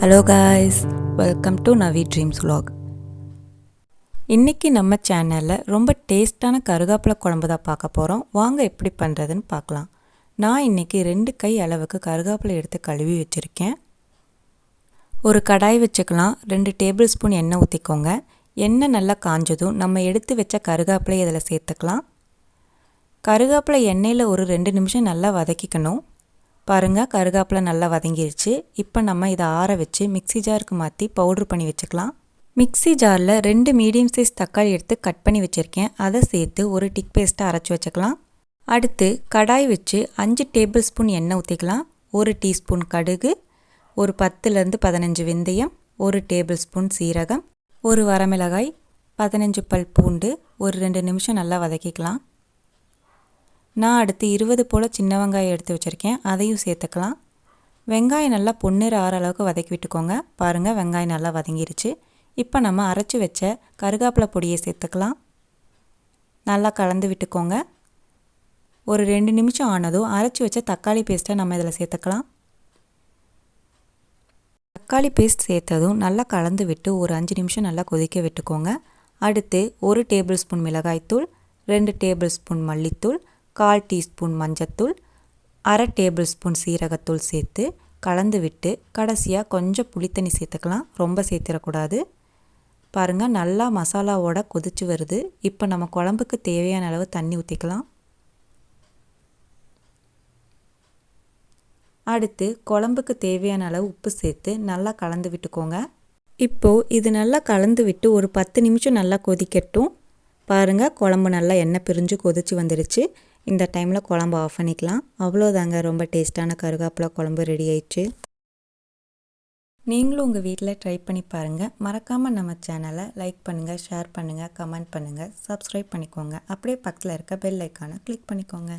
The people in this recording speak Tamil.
Hello guys, welcome to Navi dreams vlog. இன்றைக்கி நம்ம சேனலில் ரொம்ப டேஸ்டான கருகாப்பிலை குழம்பு தான் பார்க்க போகிறோம். வாங்க எப்படி பண்ணுறதுன்னு பார்க்கலாம். நான் இன்றைக்கி 2 கை அளவுக்கு கருகாப்பிலை எடுத்து கழுவி வச்சுருக்கேன். ஒரு கடாய் வச்சுக்கலாம். 2 டேபிள் ஸ்பூன் எண்ணெய் ஊற்றிக்கோங்க. எண்ணெய் நல்லா காஞ்சதும் நம்ம எடுத்து வச்ச கருகாப்பிலை இதில் சேர்த்துக்கலாம். கருகாப்பிலை எண்ணெயில் ஒரு 2 நிமிஷம் நல்லா வதக்கிக்கணும். பாருங்கள், கருகாப்பிலை நல்லா வதங்கிருச்சு. இப்போ நம்ம இதை ஆற வச்சு மிக்ஸி ஜாருக்கு மாற்றி பவுட்ரு பண்ணி வச்சுக்கலாம். மிக்ஸி ஜாரில் 2 மீடியம் சைஸ் தக்காளி எடுத்து கட் பண்ணி வச்சுருக்கேன். அதை சேர்த்து ஒரு டிக் பேஸ்ட்டை அரைச்சி வச்சுக்கலாம். அடுத்து கடாய் வச்சு 5 டேபிள் ஸ்பூன் எண்ணெய் ஊற்றிக்கலாம். 1 டீஸ்பூன் கடுகு, ஒரு 10லேருந்து 15 வெந்தயம், 1 டேபிள் ஸ்பூன் சீரகம், 1 வரமிளகாய், 15 பல் பூண்டு, ஒரு 2 நிமிஷம் நல்லா வதக்கிக்கலாம். நான் அடுத்து 20 போல் சின்ன வெங்காயம் எடுத்து வச்சுருக்கேன். அதையும் சேர்த்துக்கலாம். வெங்காயம் நல்லா பொன்னிற ஆற அளவுக்கு வதக்கி விட்டுக்கோங்க. பாருங்கள், வெங்காயம் நல்லா வதங்கிருச்சு. இப்போ நம்ம அரைச்சி வச்ச கருகாப்பிலை பொடியை சேர்த்துக்கலாம். நல்லா கலந்து விட்டுக்கோங்க. ஒரு 2 நிமிஷம் ஆனதும் அரைச்சி வச்ச தக்காளி பேஸ்ட்டை நம்ம இதில் சேர்த்துக்கலாம். தக்காளி பேஸ்ட் சேர்த்ததும் நல்லா கலந்து விட்டு ஒரு 5 நிமிஷம் நல்லா கொதிக்க விட்டுக்கோங்க. அடுத்து 1 டேபிள் ஸ்பூன் மிளகாய்த்தூள், 2 டேபிள் ஸ்பூன் மல்லித்தூள், 1/4 டீஸ்பூன் மஞ்சத்தூள், 1/2 டேபிள் ஸ்பூன் சீரகத்தூள் சேர்த்து கலந்து விட்டு கடைசியாக கொஞ்சம் புளித்தண்ணி சேர்த்துக்கலாம். ரொம்ப சேர்த்திடக்கூடாது. பாருங்கள், நல்லா மசாலாவோட கொதிச்சு வருது. இப்போ நம்ம குழம்புக்கு தேவையான அளவு தண்ணி ஊற்றிக்கலாம். அடுத்து குழம்புக்கு தேவையான அளவு உப்பு சேர்த்து நல்லா கலந்து விட்டுக்கோங்க. இப்போது இது நல்லா கலந்து விட்டு ஒரு 10 நிமிஷம் நல்லா கொதிக்கட்டும். பாருங்கள், குழம்பு நல்லா எண்ணெய் பிரிஞ்சு கொதிச்சு வந்துடுச்சு. இந்த டைமில் குழம்பு ஆஃப் பண்ணிக்கலாம். அவ்வளோதாங்க, ரொம்ப டேஸ்ட்டான கருகாப்பிலை குழம்பு ரெடி ஆயிடுச்சு. நீங்களும் உங்கள் வீட்டில் ட்ரை பண்ணி பாருங்கள். மறக்காமல் நம்ம சேனலை லைக் பண்ணுங்கள், ஷேர் பண்ணுங்கள், கமெண்ட் பண்ணுங்கள், சப்ஸ்கிரைப் பண்ணிக்கோங்க. அப்படியே பக்கத்தில் இருக்க பெல் ஐக்கானை கிளிக் பண்ணிக்கோங்க.